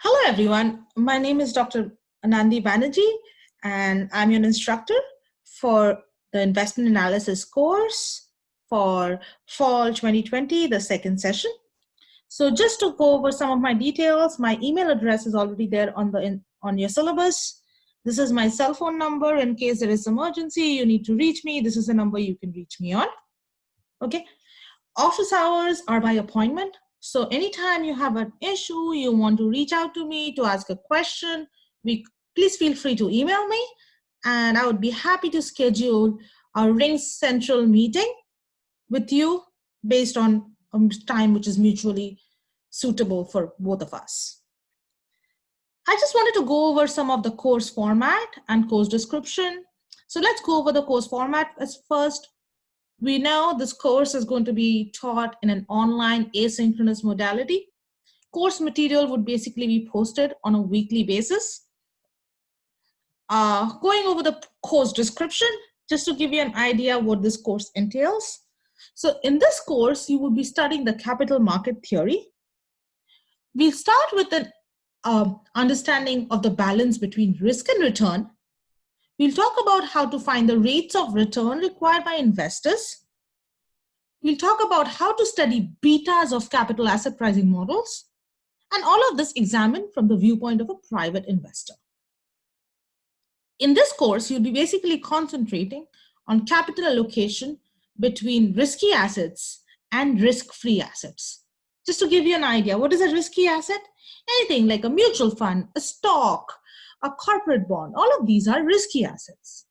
Hello, everyone. My name is Dr. Anandi Banerjee, and I'm your instructor for the investment analysis course for fall 2020, the second session. So just to go over some of my details, my email address is already there on your syllabus. This is my cell phone number. In case there is emergency, you need to reach me. This is the number you can reach me on. Okay. Office hours are by appointment. So anytime you have an issue, you want to reach out to me to ask a question, please feel free to email me, and I would be happy to schedule a Ring Central meeting with you based on time which is mutually suitable for both of us. I just wanted to go over some of the course format and course description. So let's go over the course format as first. We know this course is going to be taught in an online asynchronous modality. Course material would basically be posted on a weekly basis. Going over the course description, just to give you an idea what this course entails. So in this course, you will be studying the capital market theory. We'll start with an understanding of the balance between risk and return. We'll talk about how to find the rates of return required by investors. We'll talk about how to study betas of capital asset pricing models, and all of this examined from the viewpoint of a private investor. In this course, you'll be basically concentrating on capital allocation between risky assets and risk-free assets. Just to give you an idea, what is a risky asset? Anything like a mutual fund, a stock, a corporate bond, all of these are risky assets.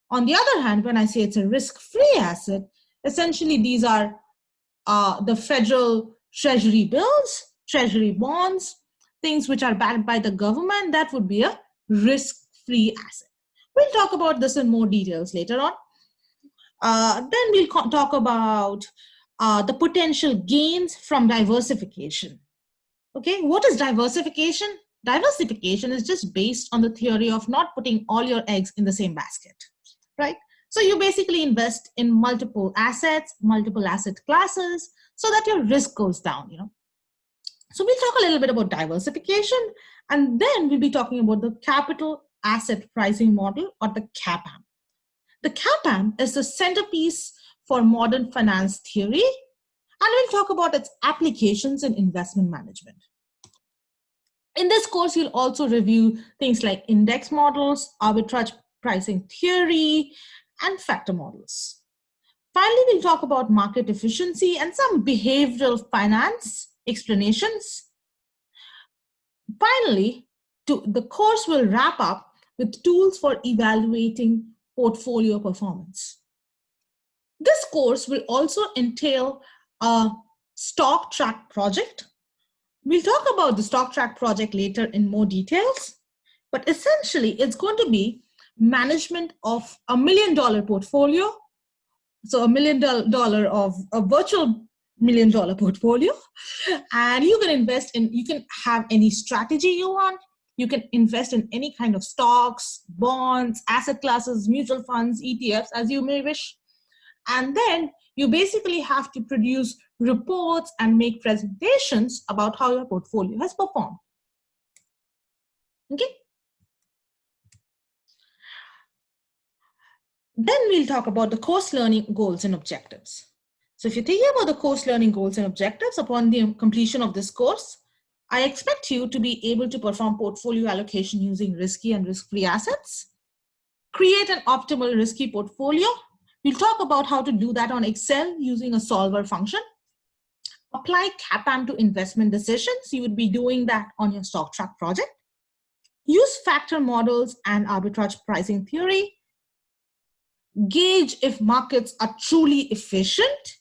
On the other hand, when I say it's a risk-free asset, essentially these are the federal treasury bills, treasury bonds, things which are backed by the government. That would be a risk-free asset. We'll talk about this in more details later on. Then we'll talk about the potential gains from diversification. Okay, what is diversification? Diversification is just based on the theory of not putting all your eggs in the same basket, right? So you basically invest in multiple assets, multiple asset classes, so that your risk goes down, So we'll talk a little bit about diversification, and then we'll be talking about the capital asset pricing model, or the CAPM. The CAPM is the centerpiece for modern finance theory, and we'll talk about its applications in investment management. In this course, you'll also review things like index models, arbitrage pricing theory, and factor models. Finally, we'll talk about market efficiency and some behavioral finance explanations. Finally, the course will wrap up with tools for evaluating portfolio performance. This course will also entail a stock track project. We'll talk about the stock track project later in more details, but essentially it's going to be management of $1 million portfolio. So $1 million of a virtual $1 million portfolio, and you can have any strategy you want. You can invest in any kind of stocks, bonds, asset classes, mutual funds, ETFs, as you may wish. And then you basically have to produce reports and make presentations about how your portfolio has performed. Okay. Then we'll talk about the course learning goals and objectives. So if you're thinking about the course learning goals and objectives upon the completion of this course, I expect you to be able to perform portfolio allocation using risky and risk-free assets, create an optimal risky portfolio. We'll talk about how to do that on Excel using a solver function. Apply CAPM to investment decisions. You would be doing that on your stock track project. Use factor models and arbitrage pricing theory. Gauge if markets are truly efficient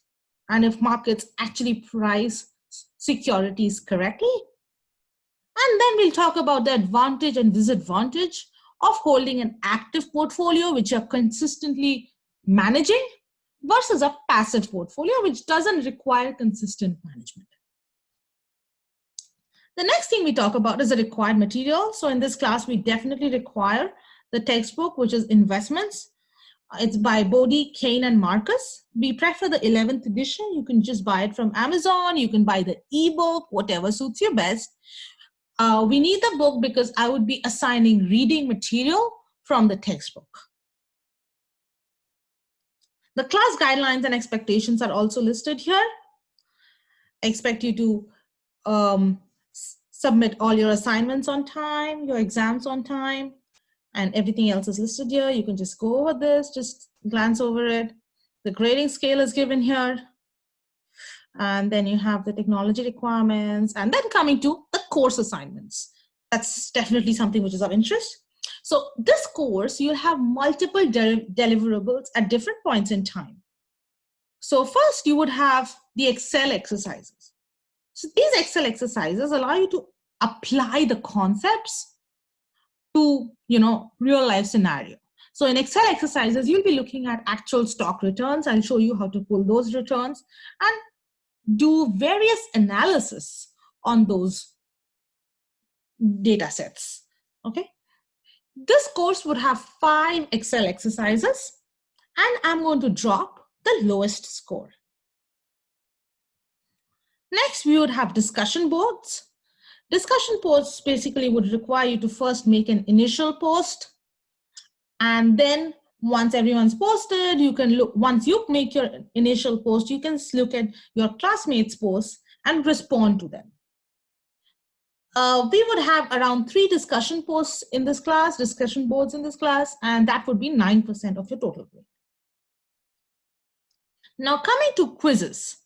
and if markets actually price securities correctly. And then we'll talk about the advantage and disadvantage of holding an active portfolio, which you're consistently managing, versus a passive portfolio, which doesn't require consistent management. The next thing we talk about is the required material. So in this class, we definitely require the textbook, which is Investments. It's by Bodie, Kane, and Marcus. We prefer the 11th edition. You can just buy it from Amazon. You can buy the ebook, whatever suits you best. We need the book because I would be assigning reading material from the textbook. The class guidelines and expectations are also listed here. I expect you to submit all your assignments on time, your exams on time, and everything else is listed here. You can just go over this, just glance over it. The grading scale is given here. And then you have the technology requirements, and then coming to the course assignments. That's definitely something which is of interest. So this course, you'll have multiple deliverables at different points in time. So first you would have the Excel exercises. So these Excel exercises allow you to apply the concepts to, real life scenario. So in Excel exercises, you'll be looking at actual stock returns. I'll show you how to pull those returns and do various analysis on those data sets. Okay. This course would have 5 Excel exercises, and I'm going to drop the lowest score. Next, we would have discussion boards. Discussion posts basically would require you to first make an initial post, and then once everyone's posted, you can look, once you make your initial post, you can look at your classmates' posts and respond to them. We would have around 3 discussion posts in this class, discussion boards in this class, and that would be 9% of your total grade. Now coming to quizzes.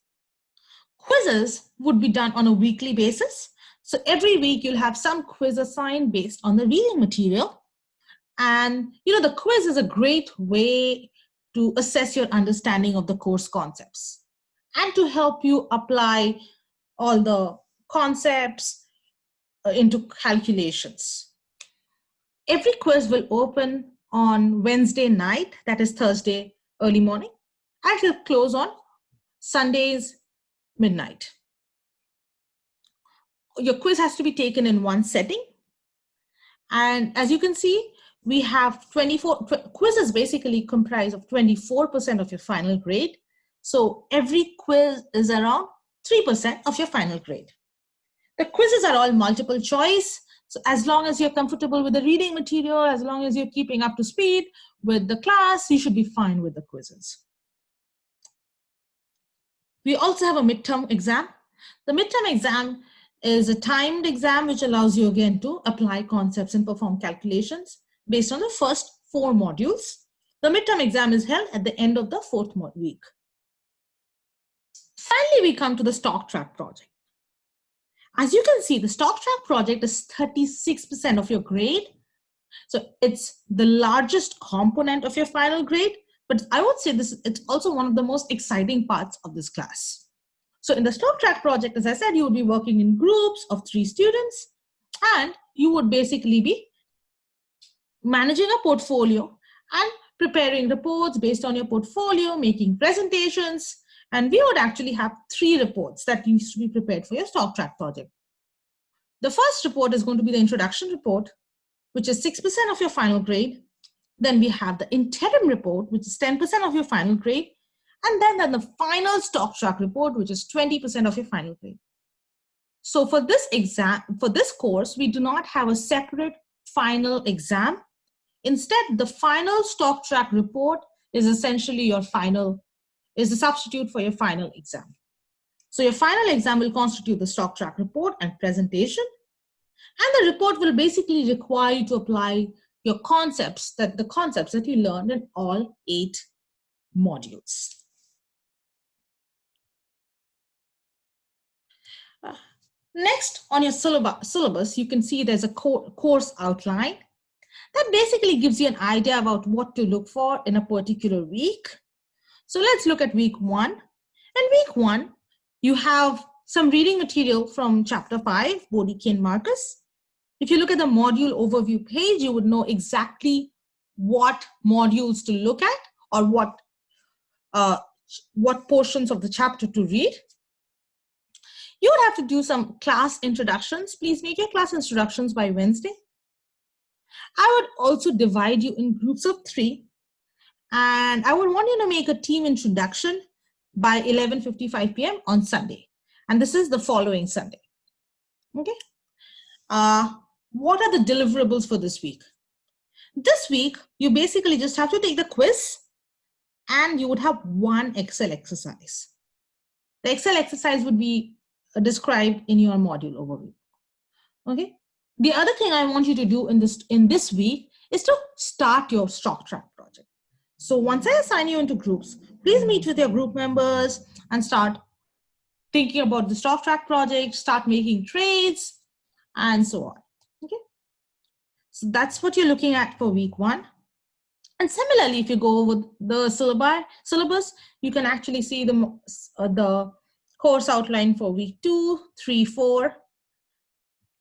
Quizzes would be done on a weekly basis. So every week you'll have some quiz assigned based on the reading material. And the quiz is a great way to assess your understanding of the course concepts and to help you apply all the concepts into calculations. Every quiz will open on Wednesday night, that is Thursday early morning, and it will close on Sundays midnight. Your quiz has to be taken in one setting. And as you can see, we have 24 quizzes basically comprise of 24% of your final grade. So every quiz is around 3% of your final grade. The quizzes are all multiple choice. So as long as you're comfortable with the reading material, as long as you're keeping up to speed with the class, you should be fine with the quizzes. We also have a midterm exam. The midterm exam is a timed exam which allows you again to apply concepts and perform calculations based on the first 4 modules. The midterm exam is held at the end of the 4th week. Finally, we come to the stock track project. As you can see, the stock track project is 36% of your grade. So it's the largest component of your final grade, but I would say it's also one of the most exciting parts of this class. So in the stock track project, as I said, you would be working in groups of 3 students, and you would basically be managing a portfolio and preparing reports based on your portfolio, making presentations, and we would actually have 3 reports that needs to be prepared for your stock track project. The first report is going to be the introduction report, which is 6% of your final grade. Then we have the interim report, which is 10% of your final grade. And then the final stock track report, which is 20% of your final grade. So for this exam, for this course, we do not have a separate final exam. Instead, the final stock track report is essentially your final, is a substitute for your final exam. So your final exam will constitute the stock track report and presentation. And the report will basically require you to apply your concepts, the concepts that you learned in all 8 modules. Next, on your syllabus, you can see there's a course outline that basically gives you an idea about what to look for in a particular week. So let's look at week 1. In week 1, you have some reading material from chapter 5, Bodike and Marcus. If you look at the module overview page, you would know exactly what modules to look at or what portions of the chapter to read. You would have to do some class introductions. Please make your class introductions by Wednesday. I would also divide you in groups of 3, and I would want you to make a team introduction by 11:55 p.m. on Sunday. And this is the following Sunday. Okay. what are the deliverables for this week? This week, you basically just have to take the quiz and you would have one Excel exercise. The Excel exercise would be described in your module overview. Okay. The other thing I want you to do in this week is to start your stock track project. So once I assign you into groups, please meet with your group members and start thinking about the stock track project, start making trades, and so on. Okay. So that's what you're looking at for week 1. And similarly, if you go over the syllabus, you can actually see the course outline for week 2, 3, 4.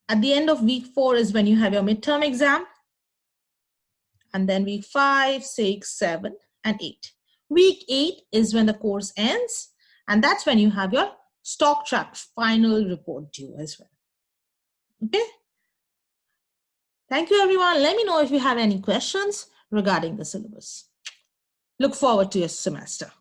At the end of week 4 is when you have your midterm exam. And then week 5, 6, 7, and 8. Week 8 is when the course ends. And that's when you have your stock track final report due as well. Okay. Thank you, everyone. Let me know if you have any questions regarding the syllabus. Look forward to your semester.